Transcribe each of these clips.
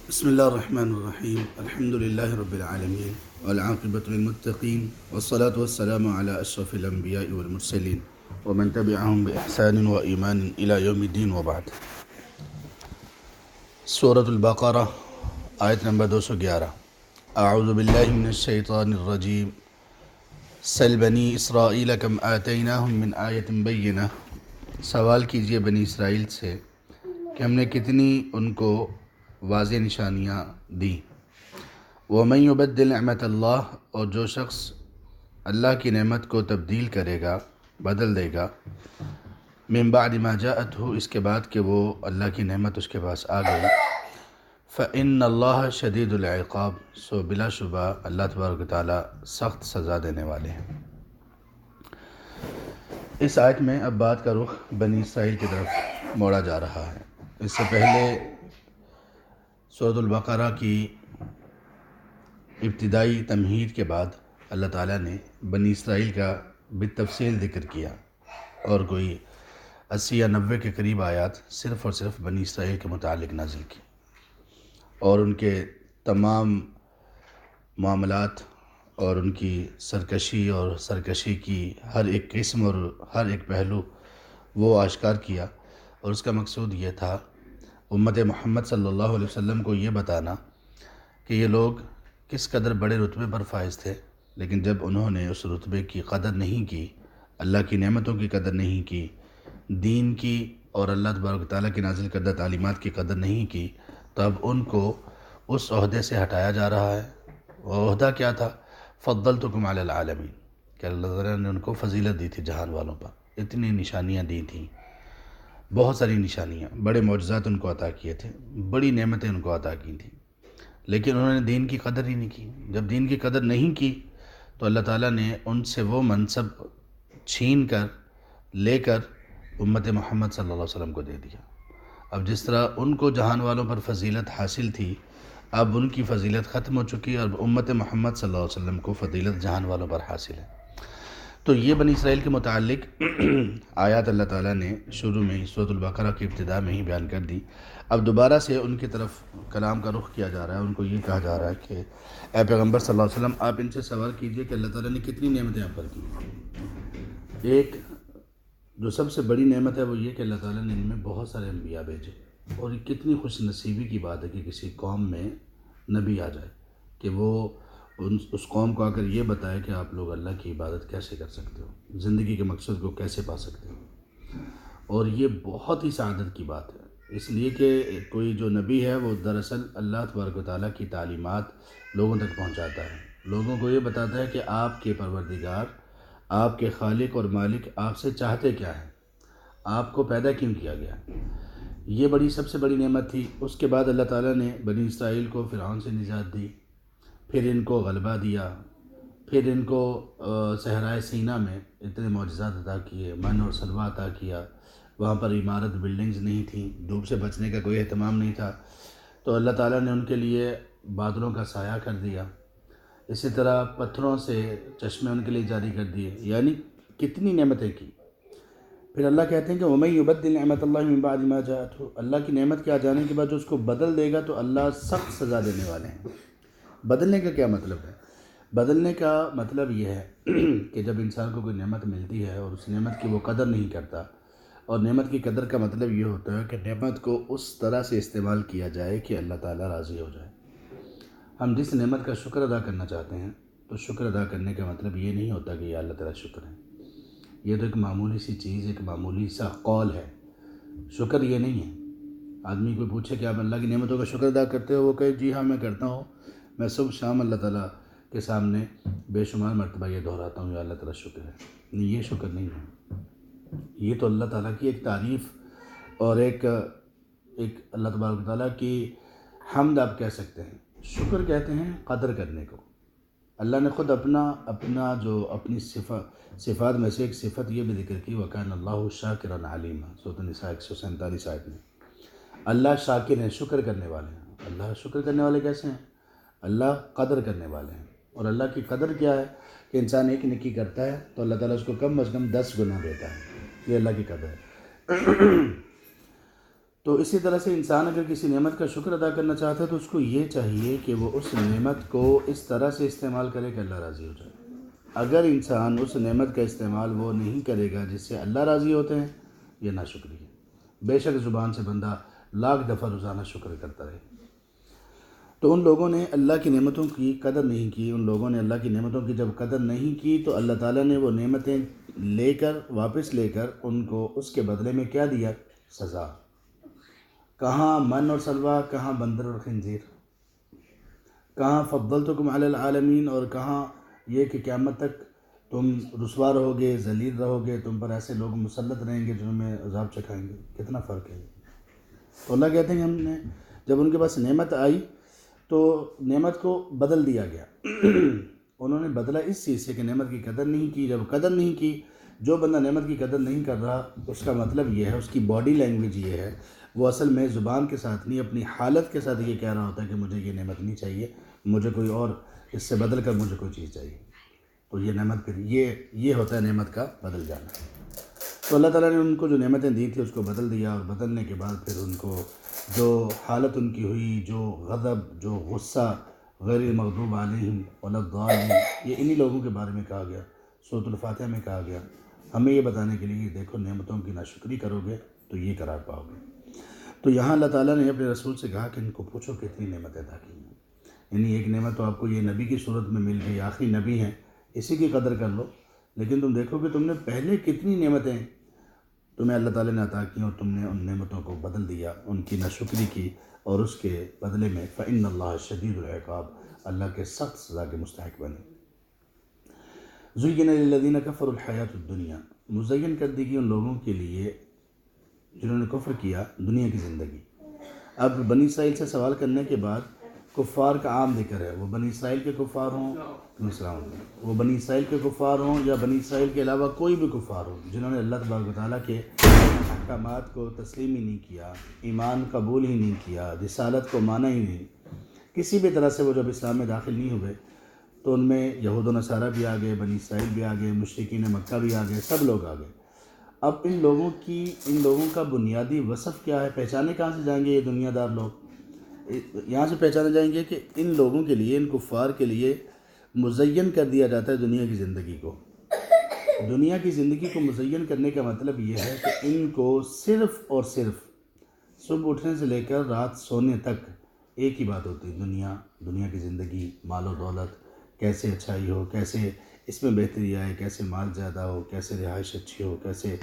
بسم الله الرحمن الرحيم الحمد لله رب العالمين والعاقبة للمتقين والصلاة والسلام على أشرف الأنبياء والمرسلين ومن تبعهم بإحسان وإيمان إلى يوم الدين وبعد. سورة البقرہ آیت نمبر 211. اعوذ باللہ من الشیطان الرجیم. سل بنی اسرائیل کم آتیناہم من آیت بینہ. سوال کیجئے بنی اسرائیل سے کہ ہم نے کتنی ان کو واضح نشانیاں دیں. وَمَن يُبَدِّلْ نِعْمَتَ اللَّهِ، اور جو شخص اللہ کی نعمت کو تبدیل کرے گا، بدل دے گا، من بعد ما جاءته، اس کے بعد کہ وہ اللہ کی نعمت اس کے پاس آ گئی، فإن اللہ شدید العقاب، سو بلا شبہ اللہ تبارک و تعالیٰ سخت سزا دینے والے ہیں. اس آیت میں اب بات کا رخ بنی اسرائیل کی طرف موڑا جا رہا ہے. اس سے پہلے سورۃ البقرہ کی ابتدائی تمہید کے بعد اللہ تعالیٰ نے بنی اسرائیل کا بالتفصیل ذکر کیا، اور کوئی 80 یا 90 کے قریب آیات صرف اور صرف بنی اسرائیل کے متعلق نازل کی، اور ان کے تمام معاملات اور ان کی سرکشی اور سرکشی کی ہر ایک قسم اور ہر ایک پہلو وہ اشکار کیا. اور اس کا مقصود یہ تھا امت محمد صلی اللہ علیہ وسلم کو یہ بتانا کہ یہ لوگ کس قدر بڑے رتبے پر فائز تھے، لیکن جب انہوں نے اس رتبے کی قدر نہیں کی، اللہ کی نعمتوں کی قدر نہیں کی، دین کی اور اللہ تبارک و تعالیٰ کی نازل کردہ تعلیمات کی قدر نہیں کی، تو اب ان کو اس عہدے سے ہٹایا جا رہا ہے. وہ عہدہ کیا تھا؟ فضلتکم علی العالمین، کہ اللہ تعالیٰ نے ان کو فضیلت دی تھی جہان والوں پر. اتنی نشانیاں دی تھیں، بہت ساری نشانیاں، بڑے معجزات ان کو عطا کیے تھے، بڑی نعمتیں ان کو عطا کی تھیں، لیکن انہوں نے دین کی قدر ہی نہیں کی. جب دین کی قدر نہیں کی تو اللہ تعالیٰ نے ان سے وہ منصب چھین کر لے کر امت محمد صلی اللہ علیہ وسلم کو دے دیا. اب جس طرح ان کو جہان والوں پر فضیلت حاصل تھی، اب ان کی فضیلت ختم ہو چکی اور امت محمد صلی اللہ علیہ وسلم کو فضیلت جہان والوں پر حاصل ہے. تو یہ بنی اسرائیل کے متعلق آیات اللہ تعالیٰ نے شروع میں ہی سورۃ البقرہ کی ابتدا میں ہی بیان کر دی. اب دوبارہ سے ان کی طرف کلام کا رخ کیا جا رہا ہے. ان کو یہ کہا جا رہا ہے کہ اے پیغمبر صلی اللہ علیہ وسلم، آپ ان سے سوال کیجئے کہ اللہ تعالیٰ نے کتنی نعمتیں آپ پر کی. ایک جو سب سے بڑی نعمت ہے وہ یہ کہ اللہ تعالیٰ نے ان میں بہت سارے انبیاء بھیجے، اور یہ کتنی خوش نصیبی کی بات ہے کہ کسی قوم میں نبی آ جائے کہ وہ اس قوم کو آ کر یہ بتائے کہ آپ لوگ اللہ کی عبادت کیسے کر سکتے ہو، زندگی کے مقصد کو کیسے پا سکتے ہو. اور یہ بہت ہی سعادت کی بات ہے، اس لیے کہ کوئی جو نبی ہے وہ دراصل اللہ تبارک و تعالیٰ کی تعلیمات لوگوں تک پہنچاتا ہے، لوگوں کو یہ بتاتا ہے کہ آپ کے پروردگار، آپ کے خالق اور مالک آپ سے چاہتے کیا ہیں، آپ کو پیدا کیوں کیا گیا. یہ سب سے بڑی نعمت تھی. اس کے بعد اللہ تعالیٰ نے بنی اسرائیل کو فرعون سے نجات دی، پھر ان کو غلبہ دیا، پھر ان کو صحرائے سینا میں اتنے معجزات عطا کیے، من اور سلوہ عطا کیا. وہاں پر عمارت بلڈنگز نہیں تھیں، دھوپ سے بچنے کا کوئی اہتمام نہیں تھا، تو اللہ تعالیٰ نے ان کے لیے بادلوں کا سایہ کر دیا. اسی طرح پتھروں سے چشمے ان کے لیے جاری کر دیے. یعنی کتنی نعمتیں کی. پھر اللہ کہتے ہیں کہ وَمَن يُبَدِّلْ نِعْمَتَ اللَّهِ مِن بَعْدِ مَا جَاءَتْهُ، اللہ کی نعمت کے آ جانے کے بعد جو اس کو بدل دے گا تو اللہ سخت سزا دینے والے ہیں. بدلنے کا کیا مطلب ہے؟ بدلنے کا مطلب یہ ہے کہ جب انسان کو کوئی نعمت ملتی ہے اور اس نعمت کی وہ قدر نہیں کرتا، اور نعمت کی قدر کا مطلب یہ ہوتا ہے کہ نعمت کو اس طرح سے استعمال کیا جائے کہ اللہ تعالیٰ راضی ہو جائے. ہم جس نعمت کا شکر ادا کرنا چاہتے ہیں تو شکر ادا کرنے کا مطلب یہ نہیں ہوتا کہ یہ اللہ تعالیٰ شکر ہے. یہ تو ایک معمولی سی چیز، ایک معمولی سا قول ہے. شکر یہ نہیں ہے. آدمی کو پوچھے کہ آپ اللہ کی نعمتوں کا شکر ادا کرتے ہو، وہ کہے جی ہاں میں کرتا ہوں، میں صبح شام اللہ تعالیٰ کے سامنے بے شمار مرتبہ یہ دہراتا ہوں، یا اللہ تعالیٰ شکر ہے. نہیں، یہ شکر نہیں ہے. یہ تو اللہ تعالیٰ کی ایک تعریف اور ایک اللہ تبارک و تعالیٰ کی حمد آپ کہہ سکتے ہیں. شکر کہتے ہیں قدر کرنے کو. اللہ نے خود اپنا جو اپنی صفات میں سے ایک صفت یہ بھی ذکر کی، وَكَانَ اللَّهُ شَاكِرًا عَلِيمًا، سورۃ النساء 147 آیت میں. اللہ شاکر ہیں، شکر کرنے والے ہیں. اللہ شکر کرنے والے کیسے ہیں؟ اللہ قدر کرنے والے ہیں. اور اللہ کی قدر کیا ہے کہ انسان ایک نیکی کرتا ہے تو اللہ تعالیٰ اس کو کم از کم 10 گنا دیتا ہے. یہ اللہ کی قدر ہے. تو اسی طرح سے انسان اگر کسی نعمت کا شکر ادا کرنا چاہتا ہے تو اس کو یہ چاہیے کہ وہ اس نعمت کو اس طرح سے استعمال کرے کہ اللہ راضی ہو جائے۔ اگر انسان اس نعمت کا استعمال وہ نہیں کرے گا جس سے اللہ راضی ہوتے ہیں، یہ ناشکری ہے۔ بے شک زبان سے بندہ لاکھ دفعہ روزانہ شکر کرتا رہے۔ تو ان لوگوں نے اللہ کی نعمتوں کی قدر نہیں کی، ان لوگوں نے اللہ کی نعمتوں کی جب قدر نہیں کی تو اللہ تعالیٰ نے وہ نعمتیں واپس لے کر ان کو اس کے بدلے میں کیا دیا؟ سزا۔ کہاں من اور سلویٰ، کہاں بندر اور خنزیر، کہاں فضلتکم علی العالمین، اور کہاں یہ کہ قیامت تک تم رسوا رہو گے، ذلیل رہو گے، تم پر ایسے لوگ مسلط رہیں گے جنہوں میں عذاب چکھائیں گے۔ کتنا فرق ہے۔ تو اللہ کہتے ہیں ہم نے جب ان کے پاس نعمت آئی تو نعمت کو بدل دیا گیا۔ انہوں نے بدلا اس چیز سے کہ نعمت کی قدر نہیں کی۔ جب قدر نہیں کی، جو بندہ نعمت کی قدر نہیں کر رہا اس کا مطلب یہ ہے، اس کی باڈی لینگویج یہ ہے، وہ اصل میں زبان کے ساتھ نہیں اپنی حالت کے ساتھ یہ کہہ رہا ہوتا ہے کہ مجھے یہ نعمت نہیں چاہیے، مجھے کوئی اور اس سے بدل کر مجھے کوئی چیز چاہیے۔ تو یہ نعمت پھر یہ ہوتا ہے نعمت کا بدل جانا۔ تو اللہ تعالیٰ نے ان کو جو نعمتیں دی تھی اس کو بدل دیا، اور بدلنے کے بعد پھر ان کو جو حالت ان کی ہوئی، جو غضب، جو غصہ، غیر مغضوب علیہم ولا الضالین، یہ انہی لوگوں کے بارے میں کہا گیا، سورۃ الفاتحہ میں کہا گیا، ہمیں یہ بتانے کے لیے کہ دیکھو نعمتوں کی ناشکری کرو گے تو یہ قرار پاؤ گے۔ تو یہاں اللہ تعالیٰ نے اپنے رسول سے کہا کہ ان کو پوچھو کتنی نعمتیں عطا کی ہیں۔ یعنی ایک نعمت تو آپ کو یہ نبی کی صورت میں مل گئی، آخری نبی ہیں، اسی کی قدر کر لو، لیکن تم دیکھو کہ تم نے پہلے کتنی نعمتیں تمہیں اللہ تعالیٰ نے عطا کی اور تم نے ان نعمتوں کو بدل دیا، ان کی ناشکری کی، اور اس کے بدلے میں فإن اللہ شدید العقاب، اللہ کے سخت سزا کے مستحق بنے۔ زُيِّنَ لِلَّذِينَ كَفَرُوا الْحَيَاةُ الدُّنْيَا، مزین کر دی گئی ان لوگوں کے لیے جنہوں نے کفر کیا دنیا کی زندگی۔ اب بنی اسرائیل سے سوال کرنے کے بعد کفار کا عام ذکر ہے، وہ بنی اسرائیل کے کفار ہوں، وہ بنی اسرائیل کے کفار ہوں یا بنی اسرائیل کے علاوہ کوئی بھی کفار ہوں جنہوں نے اللہ تبارک و تعالیٰ کے احکامات کو تسلیم ہی نہیں کیا، ایمان قبول ہی نہیں کیا، رسالت کو مانا ہی نہیں، کسی بھی طرح سے وہ جب اسلام میں داخل نہیں ہوئے تو ان میں یہود و نصارہ بھی آ گئے، بنی اسرائیل بھی آ گئے، مشرکین مکہ بھی آ گئے، سب لوگ آ گئے۔ اب ان لوگوں کا بنیادی وصف کیا ہے؟ پہچانے کہاں سے جائیں گے یہ دنیا دار لوگ؟ یہاں سے پہچانے جائیں گے کہ ان لوگوں کے لیے، ان کفار کے لیے مزین کر دیا جاتا ہے دنیا کی زندگی کو۔ دنیا کی زندگی کو مزین کرنے کا مطلب یہ ہے کہ ان کو صرف اور صرف صبح اٹھنے سے لے کر رات سونے تک ایک ہی بات ہوتی ہے، دنیا کی زندگی، مال و دولت، کیسے اچھائی ہو، کیسے اس میں بہتری آئے، کیسے مال زیادہ ہو، کیسے رہائش اچھی ہو، کیسے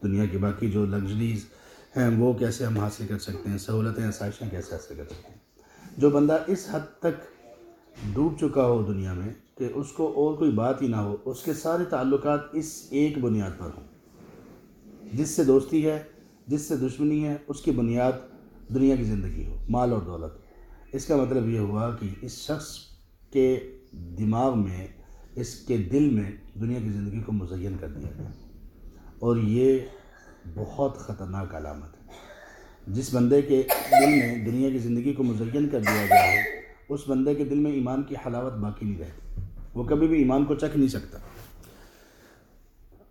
دنیا کی باقی جو لگژریز ہیں وہ کیسے ہم حاصل کر سکتے ہیں، سہولتیں آسائشیں کیسے حاصل کر سکتے ہیں۔ جو بندہ اس حد تک ڈوب چکا ہو دنیا میں کہ اس کو اور کوئی بات ہی نہ ہو، اس کے سارے تعلقات اس ایک بنیاد پر ہوں، جس سے دوستی ہے، جس سے دشمنی ہے، اس کی بنیاد دنیا کی زندگی ہو، مال اور دولت۔ اس کا مطلب یہ ہوا کہ اس شخص کے دماغ میں، اس کے دل میں دنیا کی زندگی کو مزین کر دیا گیا، اور یہ بہت خطرناک علامت ہے۔ جس بندے کے دل میں دنیا کی زندگی کو مزین کر دیا گیا ہے، اس بندے کے دل میں ایمان کی حلاوت باقی نہیں رہتی، وہ کبھی بھی ایمان کو چکھ نہیں سکتا۔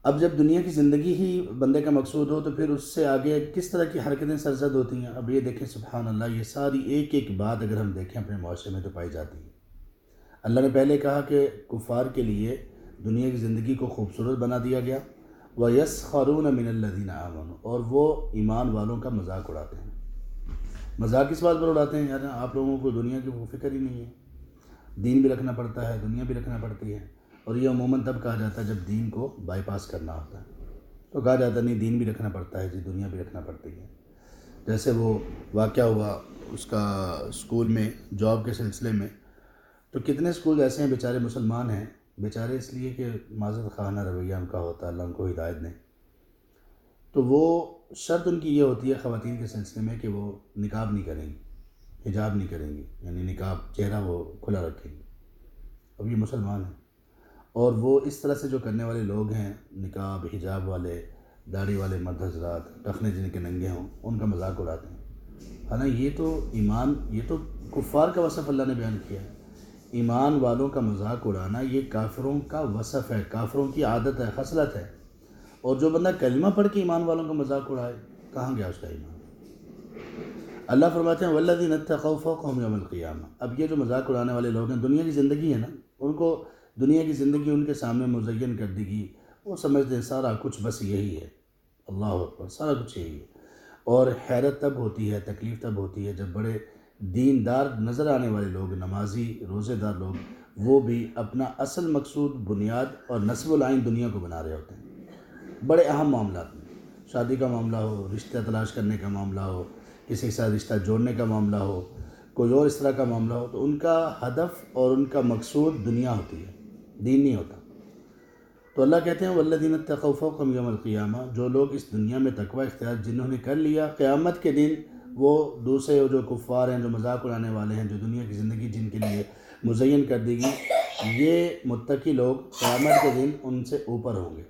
اب جب دنیا کی زندگی ہی بندے کا مقصود ہو تو پھر اس سے آگے کس طرح کی حرکتیں سرزد ہوتی ہیں۔ اب یہ دیکھیں سبحان اللہ، یہ ساری ایک ایک بات اگر ہم دیکھیں اپنے معاشرے میں تو پائی جاتی ہے۔ اللہ نے پہلے کہا کہ کفار کے لیے دنیا کی زندگی کو خوبصورت بنا دیا گیا، وَيَسْخَرُونَ مِنَ الَّذِينَ آمَنُوا، اور وہ ایمان والوں کا مذاق اڑاتے ہیں۔ مذاق کس بات پر اڑاتے ہیں؟ یار آپ لوگوں کو دنیا کی وہ فکر ہی نہیں ہے، دین بھی رکھنا پڑتا ہے، دنیا بھی رکھنا پڑتی ہے، اور یہ عموماً تب کہا جاتا ہے جب دین کو بائی پاس کرنا ہوتا ہے، تو کہا جاتا نہیں دین بھی رکھنا پڑتا ہے جی، دنیا بھی رکھنا پڑتی ہے۔ جیسے وہ واقعہ ہوا اس کا اسکول میں جاب کے سلسلے میں، تو کتنے اسکول ایسے ہیں بیچارے مسلمان ہیں، بیچارے اس لیے کہ معذرت خواہانہ رویہ ان کا ہوتا ہے، اللہ ان کو ہدایت دیں، تو وہ شرط ان کی یہ ہوتی ہے خواتین کے سلسلے میں کہ وہ نقاب نہیں کریں گی، حجاب نہیں کریں گی، یعنی نقاب چہرہ وہ کھلا رکھیں گی۔ اب یہ مسلمان ہیں اور وہ اس طرح سے جو کرنے والے لوگ ہیں، نقاب حجاب والے، داڑھی والے مرد حضرات، ٹخنے جن کے ننگے ہوں، ان کا مذاق اڑاتے ہیں۔ حالانکہ یہ تو ایمان، یہ تو کفار کا وصف اللہ نے بیان کیا ہے۔ ایمان والوں کا مذاق اڑانا یہ کافروں کا وصف ہے، کافروں کی عادت ہے، خصلت ہے، اور جو بندہ کلمہ پڑھ کے ایمان والوں کا مذاق اڑائے کہاں گیا اس کا ایمان؟ اللہ فرماتے ہیں والذین اتقوا فوقہم یوم القیامہ. اب یہ جو مذاق اڑانے والے لوگ ہیں، دنیا کی زندگی ہے نا، ان کو دنیا کی زندگی ان کے سامنے مزین کر دی گئی، وہ سمجھتے ہیں سارا کچھ بس یہی ہے. اللہ اکبر، سارا کچھ یہی ہے. اور حیرت تب ہوتی ہے، تکلیف تب ہوتی ہے جب بڑے دیندار نظر آنے والے لوگ، نمازی روزے دار لوگ، وہ بھی اپنا اصل مقصود، بنیاد اور نصب العین دنیا کو بنا رہے ہوتے ہیں. بڑے اہم معاملات میں، شادی کا معاملہ ہو، رشتہ تلاش کرنے کا معاملہ ہو، کسی کے ساتھ رشتہ جوڑنے کا معاملہ ہو، کوئی اور اس طرح کا معاملہ ہو، تو ان کا ہدف اور ان کا مقصود دنیا ہوتی ہے، دین نہیں ہوتا. تو اللہ کہتے ہیں والذین اتقوا فوقہم یوم القیامہ، جو لوگ اس دنیا میں تقوی اختیار جنہوں نے کر لیا، قیامت کے دن وہ دوسرے جو کفار ہیں، جو مذاق اڑانے والے ہیں، جو دنیا کی زندگی جن کے لیے مزین کر دی گئی، یہ متقی لوگ قیامت کے دن ان سے اوپر ہوں گے،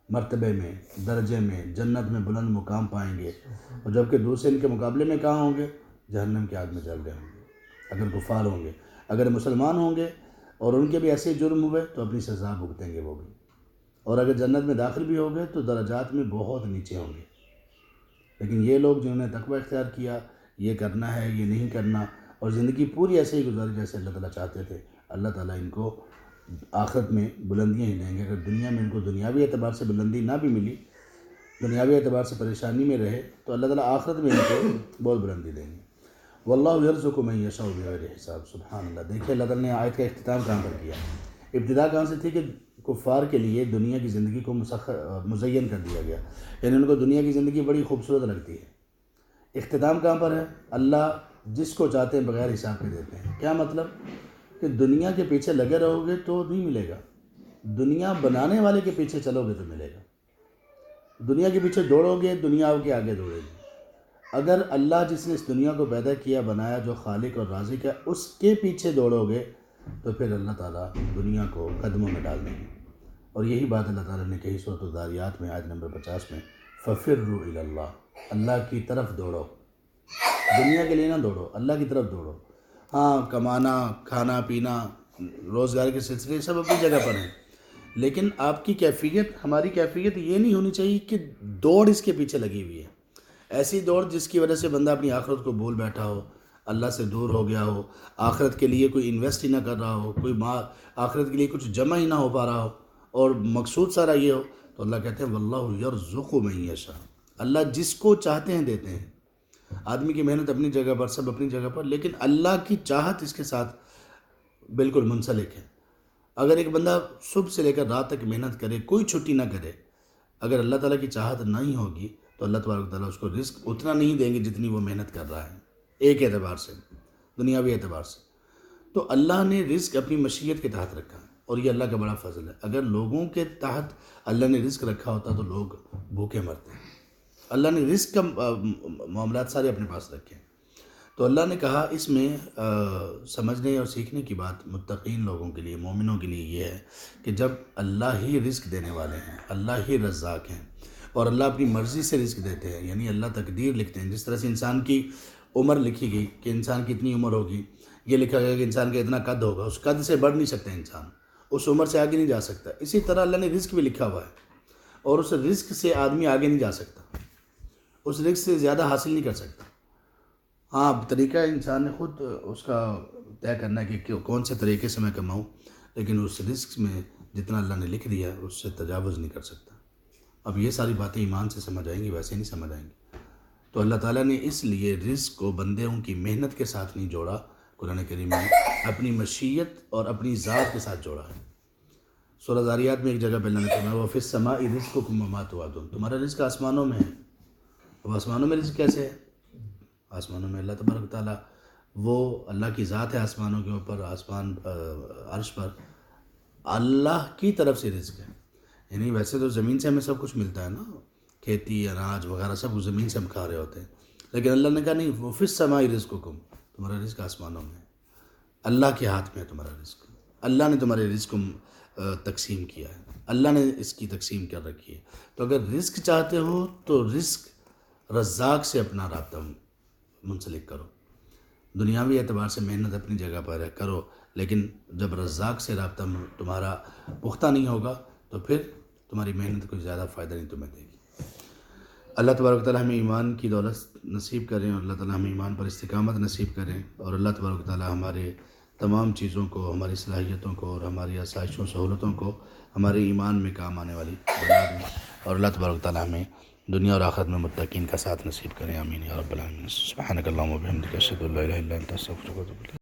مرتبے میں، درجے میں، جنت میں بلند مقام پائیں گے. اور جبکہ دوسرے ان کے مقابلے میں کہاں ہوں گے؟ جہنم کی آگ میں جل رہے ہوں گے. اگر کفار ہوں گے، اگر مسلمان ہوں گے اور ان کے بھی ایسے جرم ہوئے تو اپنی سزا بھگتیں گے وہ بھی. اور اگر جنت میں داخل بھی ہو گئے تو درجات میں بہت نیچے ہوں گے. لیکن یہ لوگ جنہوں نے تقوی اختیار کیا، یہ کرنا ہے، یہ نہیں کرنا، اور زندگی پوری ایسے ہی گزاری جیسے اللہ تعالیٰ چاہتے تھے، اللہ تعالیٰ ان کو آخرت میں بلندیاں ہی دیں گے. اگر دنیا میں ان کو دنیاوی اعتبار سے بلندی نہ بھی ملی، دنیاوی اعتبار سے پریشانی میں رہے، تو اللہ تعالیٰ آخرت میں ان کو بہت بلندی دیں گے. واللہ یرزق من یشاء بغیر حساب. سبحان اللہ. دیکھیں اللہ تعالیٰ نے آیت کا اختتام کہاں پر کیا. ابتدا کہاں سے تھی کہ کفار کے لیے دنیا کی زندگی کو مزین کر دیا گیا، یعنی ان کو دنیا کی زندگی بڑی خوبصورت لگتی ہے. اختتام کہاں پر ہے؟ اللہ جس کو چاہتے ہیں بغیر حساب کے دیتے ہیں. کیا مطلب؟ کہ دنیا کے پیچھے لگے رہو گے تو نہیں ملے گا، دنیا بنانے والے کے پیچھے چلو گے تو ملے گا. دنیا کے پیچھے دوڑو گے، دنیا آپ کے آگے دوڑے گی. اگر اللہ جس نے اس دنیا کو پیدا کیا، بنایا، جو خالق اور رازق ہے، اس کے پیچھے دوڑو گے تو پھر اللہ تعالیٰ دنیا کو قدموں میں ڈال دیں گے. اور یہی بات اللہ تعالیٰ نے کہی سورۃ الذاریات میں، آیت نمبر 50 میں، فَفِرُّوا إِلَى اللَّهِ. اللہ کی طرف دوڑو، دنیا کے لیے نہ دوڑو، اللہ کی طرف دوڑو. ہاں، کمانا، کھانا پینا، روزگار کے سلسلے سب اپنی جگہ پر ہیں، لیکن آپ کی کیفیت، ہماری کیفیت یہ نہیں ہونی چاہیے کہ دوڑ اس کے پیچھے لگی ہوئی ہے. ایسی دوڑ جس کی وجہ سے بندہ اپنی آخرت کو بھول بیٹھا ہو، اللہ سے دور ہو گیا ہو، آخرت کے لیے کوئی انویسٹ ہی نہ کر رہا ہو، کوئی آخرت کے لیے کچھ جمع ہی نہ ہو پا رہا ہو، اور مقصود سارا یہ ہو. تو اللہ کہتے ہیں واللہ یرزق من یشاء. اللہ جس کو چاہتے ہیں دیتے ہیں. آدمی کی محنت اپنی جگہ پر، سب اپنی جگہ پر، لیکن اللہ کی چاہت اس کے ساتھ بالکل منسلک ہے. اگر ایک بندہ صبح سے لے کر رات تک محنت کرے، کوئی چھٹی نہ کرے، اگر اللہ تعالیٰ کی چاہت نہیں ہوگی تو اللہ تبارک تعالیٰ اس کو رزق اتنا نہیں دیں گے جتنی وہ محنت کر رہا ہے، ایک اعتبار سے، دنیاوی اعتبار سے. تو اللہ نے رزق اپنی مشیت کے تحت رکھا ہے، اور یہ اللہ کا بڑا فضل ہے. اگر لوگوں کے تحت اللہ نے رزق رکھا ہوتا تو لوگ بھوکے مرتے ہیں. اللہ نے رزق کا معاملات سارے اپنے پاس رکھے ہیں. تو اللہ نے کہا اس میں سمجھنے اور سیکھنے کی بات متقین لوگوں کے لیے، مومنوں کے لیے یہ ہے کہ جب اللہ ہی رزق دینے والے ہیں، اللہ ہی رزاق ہیں، اور اللہ اپنی مرضی سے رزق دیتے ہیں، یعنی اللہ تقدیر لکھتے ہیں. جس طرح سے انسان کی عمر لکھی گئی کہ انسان کی اتنی عمر ہوگی، یہ لکھا گیا کہ انسان کا اتنا قد ہوگا، اس قد سے بڑھ نہیں سکتا انسان، اس عمر سے آگے نہیں جا سکتا. اسی طرح اللہ نے رزق بھی لکھا ہوا ہے، اور اس رزق سے آدمی آگے نہیں جا سکتا، اس رزق سے زیادہ حاصل نہیں کر سکتا. ہاں، طریقہ انسان نے خود اس کا طے کرنا ہے کہ کون سے طریقے سے میں کماؤں، لیکن اس رزق میں جتنا اللہ نے لکھ دیا اس سے تجاوز نہیں کر سکتا. اب یہ ساری باتیں ایمان سے سمجھ آئیں گی، ویسے نہیں سمجھ آئیں گی. تو اللہ تعالیٰ نے اس لیے رزق کو بندوں کی محنت کے ساتھ نہیں جوڑا، قرآن کریم میں اپنی مشیت اور اپنی ذات کے ساتھ جوڑا ہے. سورۃ ذاریات میں ایک جگہ پہ اللہ نے فرمایا وَفِي السَّمَاءِ رِزْقُكُمْ وَمَا تُوعَدُونَ. تمہارا رزق آسمانوں میں ہے. اب آسمانوں میں رزق کیسے ہے؟ آسمانوں میں اللہ تبارک تعالیٰ، وہ اللہ کی ذات ہے آسمانوں کے اوپر، آسمان عرش پر، اللہ کی طرف سے رزق ہے. یعنی ویسے تو زمین سے ہمیں سب کچھ ملتا ہے نا، کھیتی، اناج وغیرہ سب زمین سے ہم کھا رہے ہوتے ہیں، لیکن اللہ نے کہا نہیں، وَفِي السَّمَاءِ رِزْقُكُمْ. تمہارا رزق آسمانوں میں ہے، اللہ کے ہاتھ میں ہے تمہارا رزق. اللہ نے تمہارے رزق کو تقسیم کیا ہے، اللہ نے اس کی تقسیم کر رکھی ہے. تو اگر رزق چاہتے ہو تو رزق رزاق سے اپنا رابطہ منسلک کرو. دنیاوی اعتبار سے محنت اپنی جگہ پر کرو، لیکن جب رزاق سے رابطہ تمہارا پختہ نہیں ہوگا تو پھر تمہاری محنت کوئی زیادہ فائدہ نہیں تمہیں دے گی. اللہ تبارک و تعالی ہمیں ایمان کی دولت نصیب کریں، اور اللہ تعالی ہمیں ایمان پر استقامت نصیب کریں، اور اللہ تبارک و تعالی ہمارے تمام چیزوں کو، ہماری صلاحیتوں کو اور ہماری آسائشوں سہولتوں کو ہمارے ایمان میں کام آنے والی بنا دیں، اور اللہ تبارک و تعالی ہمیں دنیا اور آخرت میں متقین کا ساتھ نصیب کریں، آمین یا رب العالمین۔ سبحانک اللہم و بحمدک، اشہد ان لا الہ الا انت، استغفرک و اتوب الیک۔